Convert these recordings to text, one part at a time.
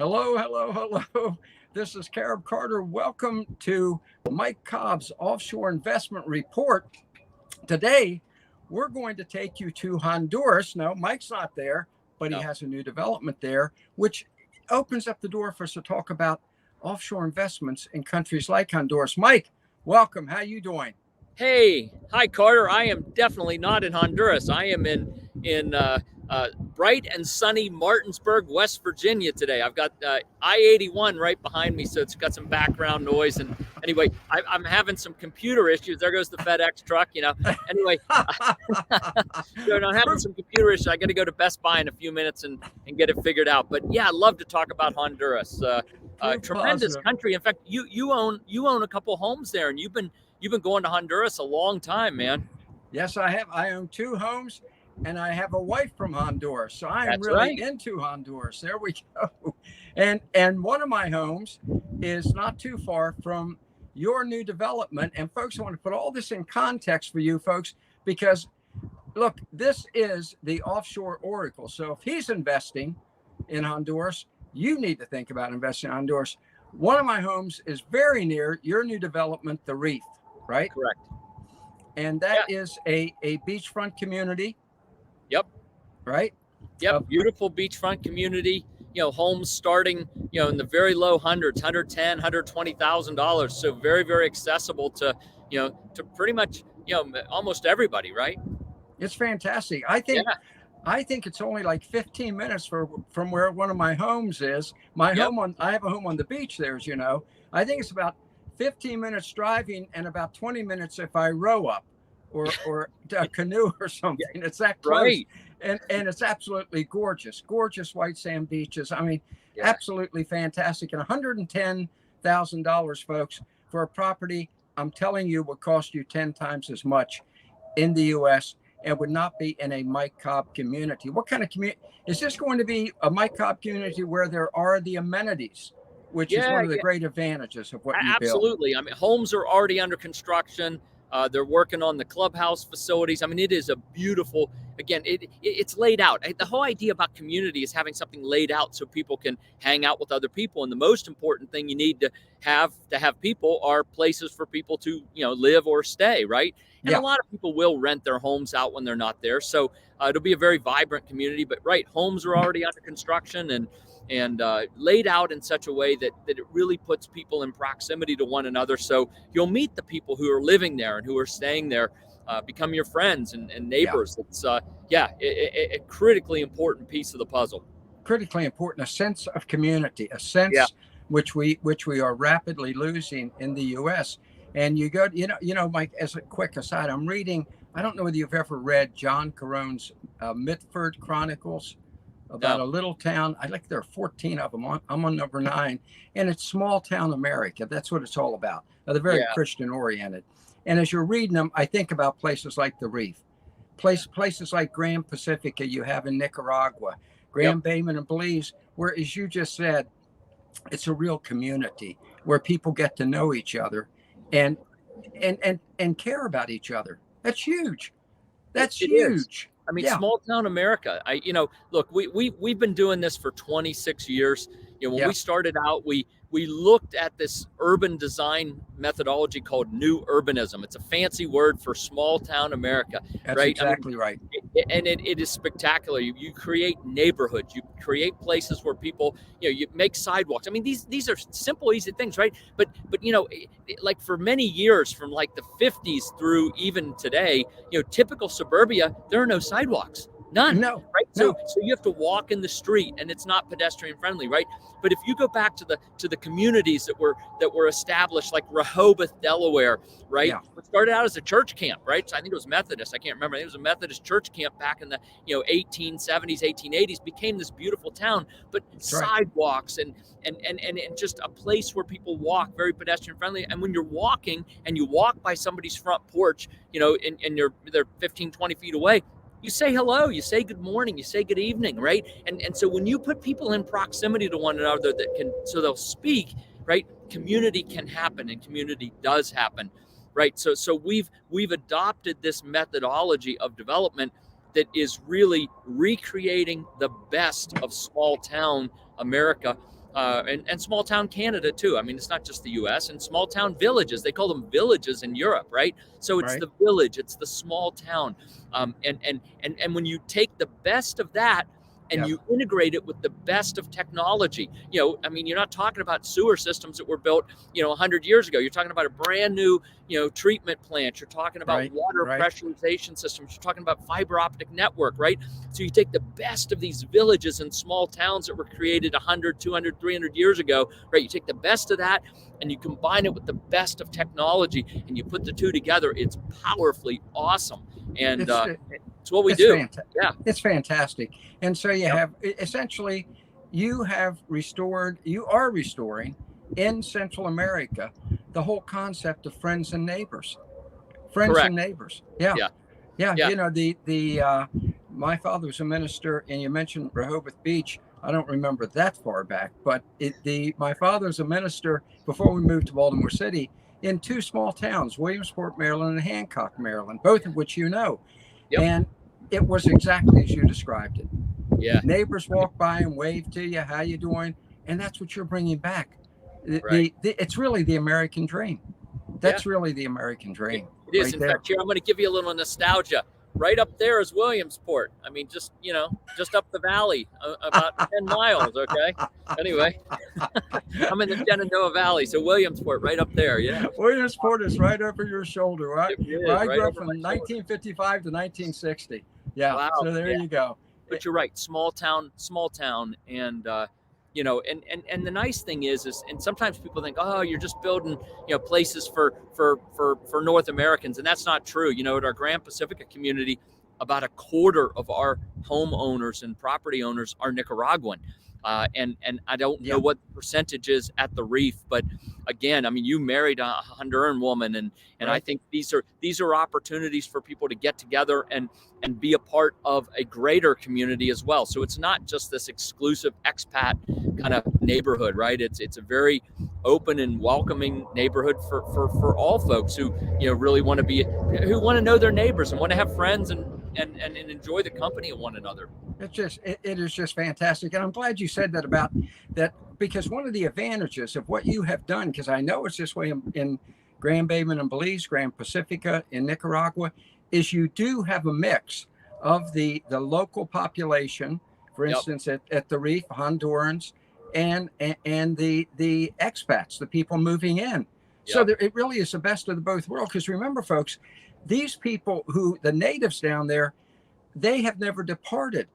Hello, hello, hello. This is Carib Carter. Welcome to Mike Cobb's Offshore Investment Report. Today, we're going to take you to Honduras. No, Mike's not there, but he No. has a new development there, which opens up the door for us to talk about offshore investments in countries like Honduras. Mike, welcome. How you doing? Hey, hi Carter. I am definitely not in Honduras. I am in bright and sunny Martinsburg, West Virginia today. I've got I-81 right behind me, so it's got some background noise. And anyway, I'm having some computer issues. There goes the FedEx truck. Anyway, I'm having some computer issues. I got to go to Best Buy in a few minutes and get it figured out. But yeah, I'd love to talk about Honduras. Tremendous country. In fact, you own a couple homes there, and you've been going to Honduras a long time, man. Yes, I have. I own two homes, and I have a wife from Honduras, so I am That's really right. into Honduras. There we go. And one of my homes is not too far from your new development. And folks, I want to put all this in context for you folks, because look, this is the Offshore Oracle. So if he's investing in Honduras, you need to think about investing in Honduras. One of my homes is very near your new development, the Reef, right? Correct. And that is a beachfront community. Yep. Right? Yep. Beautiful beachfront community. Homes starting, in the very low hundreds, $110,000, $120,000. So very, very accessible to pretty much, almost everybody, right? It's fantastic. I think it's only like 15 minutes from where one of my homes is. I have a home on the beach there, as you know. I think it's about 15 minutes driving and about 20 minutes if I row up or a canoe or something. It's that close. Right. And it's absolutely gorgeous white sand beaches. I mean, absolutely fantastic. And $110,000, folks, for a property, I'm telling you, would cost you 10 times as much in the U.S. and would not be in a Mike Cobb community. What kind of community? Is this going to be a Mike Cobb community where there are the amenities, which is one of the great advantages of what you build? Absolutely. I mean, homes are already under construction. They're working on the clubhouse facilities. I mean, it is a beautiful, again, it's laid out. The whole idea about community is having something laid out so people can hang out with other people. And the most important thing you need to have people are places for people to, live or stay, right? And a lot of people will rent their homes out when they're not there. So it'll be a very vibrant community. But homes are already under construction and laid out in such a way that it really puts people in proximity to one another. So you'll meet the people who are living there and who are staying there, become your friends and neighbors. It's a critically important piece of the puzzle. Critically important, a sense of community, a sense which we are rapidly losing in the U.S. And you go, Mike, as a quick aside, I'm reading, I don't know whether you've ever read John Carone's Mitford Chronicles, about a little town. There are 14 of them. I'm on number 9, and it's small town America. That's what it's all about. They're very Christian oriented. And as you're reading them, I think about places like the Reef, places like Gran, Pacifica you have in Nicaragua, Gran, Baymen, and Belize, where, as you just said, it's a real community where people get to know each other and care about each other. That's huge. That's huge. I mean, small town America. Look, we've been doing this for 26 years. When we started out, we looked at this urban design methodology called new urbanism. It's a fancy word for small town America. That's right? Exactly right. And it is spectacular. You create neighborhoods. You create places where people, you make sidewalks. I mean, these are simple, easy things, right? But like for many years, from like the 50s through even today, typical suburbia, there are no sidewalks. None. No. Right. No. So you have to walk in the street, and it's not pedestrian friendly, right? But if you go back to the communities that were established, like Rehoboth, Delaware, right? Yeah. It started out as a church camp, right? So I think it was Methodist. I can't remember. I think it was a Methodist church camp back in the 1870s, 1880s. Became this beautiful town, but sidewalks and just a place where people walk, very pedestrian friendly. And when you're walking and you walk by somebody's front porch, and they're 15, 20 feet away, you say hello, you say good morning, you say good evening, right? And so when you put people in proximity to one another so they'll speak, right? Community can happen, and community does happen, right? So we've adopted this methodology of development that is really recreating the best of small town America and small town Canada too. I mean, it's not just the U.S. and small town villages. They call them villages in Europe, right? So it's Right. the village, it's the small town, and when you take the best of that and you integrate it with the best of technology, I mean, you're not talking about sewer systems that were built, 100 years ago. You're talking about a brand new, treatment plant. You're talking about water pressurization systems. You're talking about fiber optic network, right? So you take the best of these villages and small towns that were created 100, 200, 300 years ago, right? You take the best of that and you combine it with the best of technology and you put the two together. It's powerfully awesome. And it's what we do. Yeah. It's fantastic. And so you have essentially, you are restoring in Central America the whole concept of friends and neighbors. Correct. Yeah. My father was a minister, and you mentioned Rehoboth Beach. I don't remember that far back, but my father was a minister before we moved to Baltimore City in two small towns, Williamsport, Maryland, and Hancock, Maryland, both of which you know. Yep. And it was exactly as you described it. Yeah. Neighbors walk by and wave to you, how you doing? And that's what you're bringing back. It's really the American dream. That's really the American dream. It is. In fact, here, I'm going to give you a little nostalgia. Right up there is Williamsport. I mean, just up the valley, about 10 miles. Okay. Anyway, I'm in the Shenandoah Valley, so Williamsport, right up there. Yeah. Williamsport is right over your shoulder, right? Well, I grew up from 1955 to 1960. Yeah. Wow. So there you go. But you're right. Small town, and and the nice thing is, and sometimes people think, oh, you're just building, places for North Americans. And that's not true. At our Gran Pacifica community, about a quarter of our homeowners and property owners are Nicaraguan. And I don't know what the percentage is at the Reef, but again, I mean, you married a Honduran woman, and I think these are opportunities for people to get together and be a part of a greater community as well. So it's not just this exclusive expat kind of neighborhood, right? It's a very open and welcoming neighborhood for all folks who really want to know their neighbors and want to have friends and enjoy the company of one another. It is just fantastic. And I'm glad you said that about that, because one of the advantages of what you have done, because I know it's this way in Gran, Baymen, and Belize, Gran Pacifica in Nicaragua, is you do have a mix of the local population, for instance, at the Reef, Hondurans, and the expats, the people moving in. So it really is the best of the both worlds. Because remember, folks, these people the natives down there, they have never departed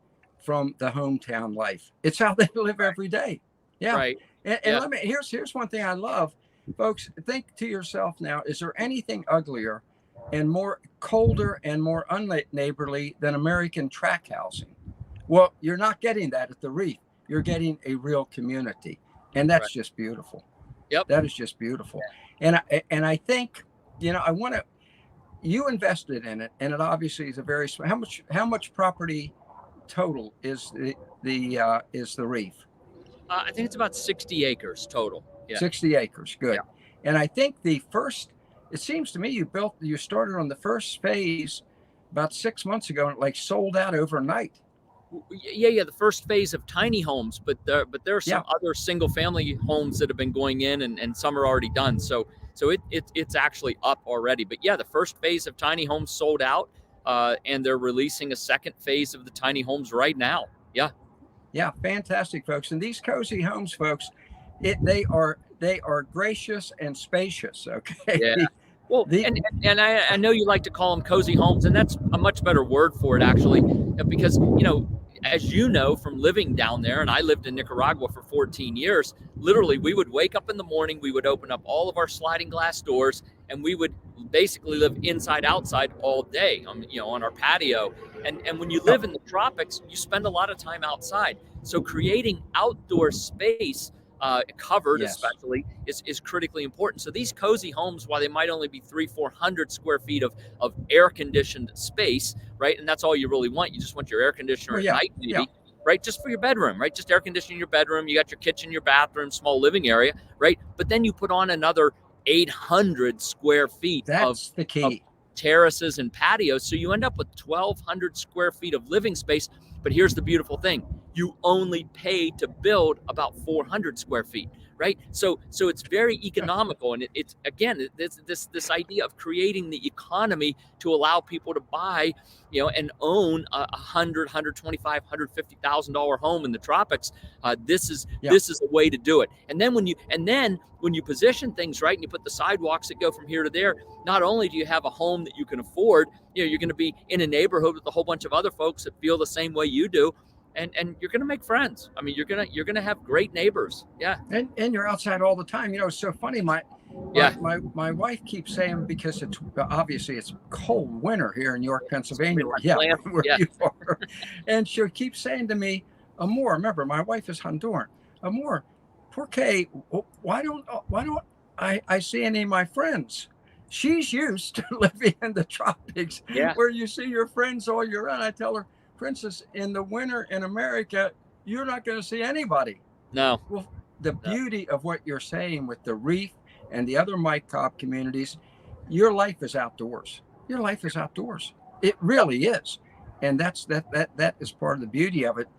from the hometown life. It's how they live every day. Yeah. Right. And here's one thing I love, folks. Think to yourself now, is there anything uglier and more colder and more unneighborly than American tract housing? Well, you're not getting that at the Reef. You're getting a real community. And that's just beautiful. Yep. That is just beautiful. And I think, you invested in it, and it obviously is a very small. How much property total is the Reef? I think it's about 60 acres total. Yeah. 60 acres. Good. Yeah. And I think it seems to me you started on the first phase about 6 months ago, and it sold out overnight. Yeah. The first phase of tiny homes, but there are some other single family homes that have been going in, and some are already done. So it's actually up already. But the first phase of tiny homes sold out, and they're releasing a second phase of the tiny homes right now. Yeah. Yeah, fantastic, folks. And these cozy homes, folks, they are gracious and spacious. Okay. Yeah. Well, and I know you like to call them cozy homes, and that's a much better word for it, actually, because as you know from living down there, and I lived in Nicaragua for 14 years, literally we would wake up in the morning, we would open up all of our sliding glass doors, and we would basically live inside outside all day on our patio. And when you live in the tropics, you spend a lot of time outside. So creating outdoor space, covered especially, is critically important. So these cozy homes, while they might only be 300-400 square feet of air conditioned space, right? And that's all you really want. You just want your air conditioner at night, maybe, right? Just for your bedroom, right? Just air conditioning your bedroom. You got your kitchen, your bathroom, small living area, right? But then you put on another 800 square feet of terraces and patios. So you end up with 1,200 square feet of living space. But here's the beautiful thing. you only pay to build about 400 square feet. Right, so it's very economical, and it's again this idea of creating the economy to allow people to buy, and own a $125,000-$150,000 home in the tropics. This is a way to do it. And then when you position things right and you put the sidewalks that go from here to there, not only do you have a home that you can afford, you're going to be in a neighborhood with a whole bunch of other folks that feel the same way you do. And you're going to make friends. I mean, you're going to have great neighbors. Yeah. And you're outside all the time. It's so funny. My wife keeps saying, because it's obviously it's cold winter here in York, Pennsylvania. Where you are. And she'll keep saying to me, Amor, remember, my wife is Honduran. Amor, ¿por qué? Why don't I see any of my friends? She's used to living in the tropics, where you see your friends all year round. I tell her, Princess, in the winter in America, you're not going to see anybody. No. Well, the beauty of what you're saying with the Reef and the other Mike Cobb communities, your life is outdoors. Your life is outdoors. It really is. And that is part of the beauty of it.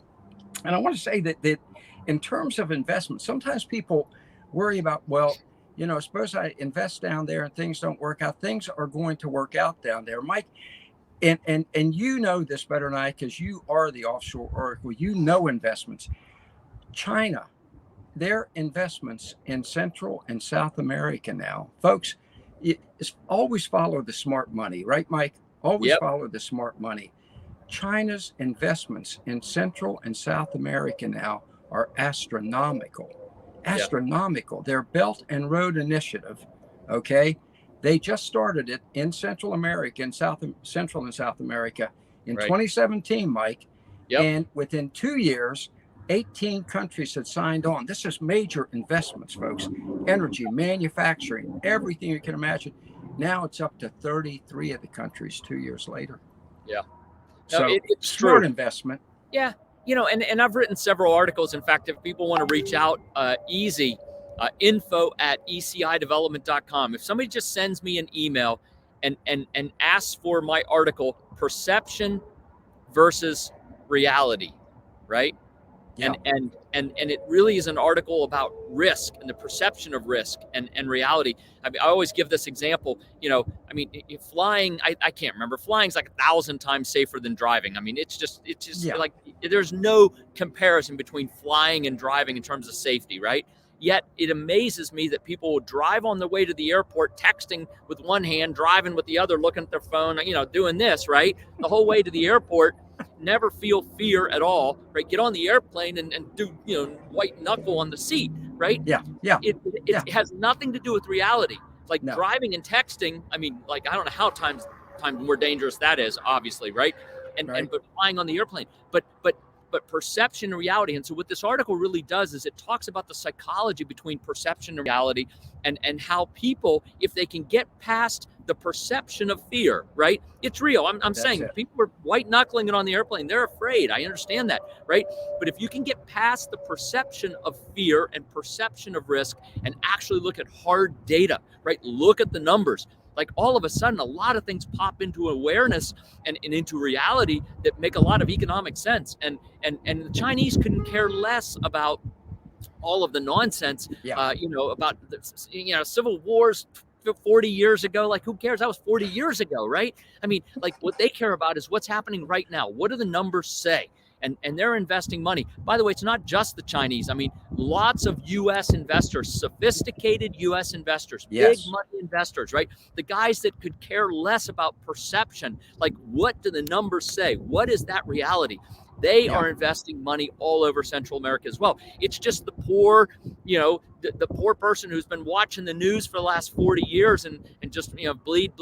And I want to say that in terms of investment, sometimes people worry about, well, suppose I invest down there and things don't work out. Things are going to work out down there. Mike, and you know this better than I, because you are the Offshore Oracle. Investments. China, their investments in Central and South America now, folks, always follow the smart money, right, Mike? Always follow the smart money. China's investments in Central and South America now are astronomical. Their Belt and Road Initiative, okay? They just started it in Central America, in Central and South America in 2017, Mike. And within 2 years, 18 countries had signed on. This is major investments, folks. Energy, manufacturing, everything you can imagine. Now it's up to 33 of the countries 2 years later. Yeah. So it's smart investment. Yeah. And I've written several articles. In fact, if people want to reach out, easy. info@ecidevelopment.com. If somebody just sends me an email and asks for my article, Perception versus Reality, right? Yeah. And it really is an article about risk and the perception of risk and reality. I mean, I always give this example, flying, I can't remember, flying's like 1,000 times safer than driving. I mean, it's just like, there's no comparison between flying and driving in terms of safety, right? Yet it amazes me that people will drive on their way to the airport, texting with one hand, driving with the other, looking at their phone, doing this, right? The whole way to the airport, never feel fear at all, right? Get on the airplane and do, white knuckle on the seat, right? Yeah. It has nothing to do with reality. Like driving and texting, I don't know how times more dangerous that is, obviously, right? But flying on the airplane. But perception and reality. And so what this article really does is it talks about the psychology between perception and reality, and how people, if they can get past the perception of fear, right? It's real. I'm saying people are white knuckling it on the airplane. They're afraid. I understand that, right? But if you can get past the perception of fear and perception of risk and actually look at hard data, right? Look at the numbers. Like all of a sudden, a lot of things pop into awareness and into reality that make a lot of economic sense. And the Chinese couldn't care less about all of the nonsense, about the, civil wars 40 years ago. Like, who cares? That was 40 years ago, right? I mean, like, what they care about is what's happening right now. What do the numbers say? And they're investing money. By the way, it's not just the Chinese. I mean, lots of U.S. investors, sophisticated U.S. investors, big money investors, right? The guys that could care less about perception. Like, what do the numbers say? What is that reality? They are investing money all over Central America as well. It's just the poor, the poor person who's been watching the news for the last 40 years and just, bleed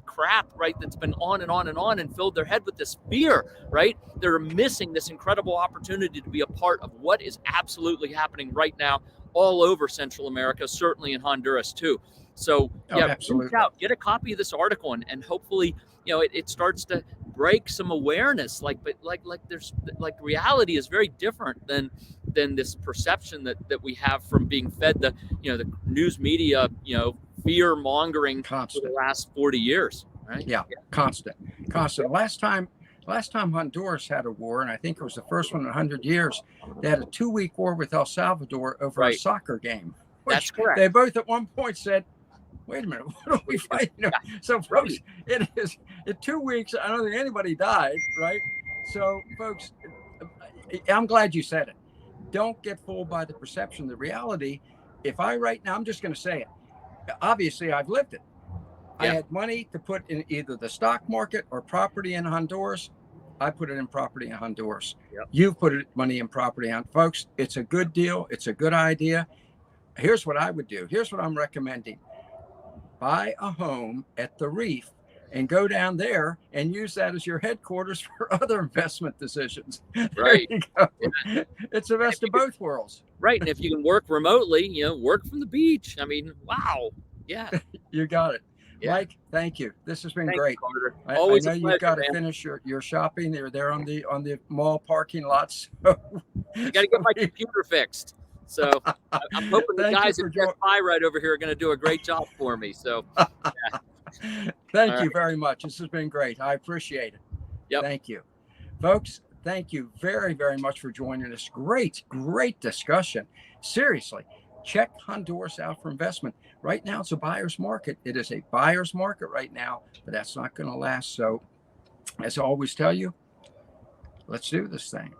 crap, right? That's been on and on and on and filled their head with this fear, right? They're missing this incredible opportunity to be a part of what is absolutely happening right now all over Central America, certainly in Honduras too. So reach out, get a copy of this article, and hopefully, it starts to break some awareness. Like there's reality is very different than this perception that we have from being fed the news media, fear mongering for the last 40 years, right? Constant. Last time Last time Honduras had a war, and I think it was the first one in 100 years, they had a 2-week war with El Salvador over a Right. soccer game. That's Which correct. they both at one point said, wait a minute, what are we fighting? You know? So, folks, it is in 2 weeks. I don't think anybody died, right? So, folks, I'm glad you said it. Don't get fooled by the perception. The reality, if I right now, I'm just going to say it. Obviously, I've lived it. I had money to put in either the stock market or property in Honduras. I put it in property in Honduras. You've put money in property on, folks. It's a good deal. It's a good idea. Here's what I would do. Here's what I'm recommending. Buy a home at the Reef and go down there and use that as your headquarters for other investment decisions. Right. Yeah. It's the best of both worlds. Right. And if you can work remotely, work from the beach. I mean, wow. Yeah. You got it. Yeah. Mike, thank you. This has been great. You, I know you've got to finish your shopping. You're there on the mall parking lots. So. You got to get my computer fixed. So I'm hoping the guys at Best Buy right over here are going to do a great job for me. So yeah. Thank you very much. This has been great. I appreciate it. Yep. Thank you. Folks, thank you very, very much for joining us. Great discussion. Seriously, check Honduras out for investment. Right now, it's a buyer's market. It is a buyer's market right now, but that's not going to last. So, as I always tell you, let's do this thing.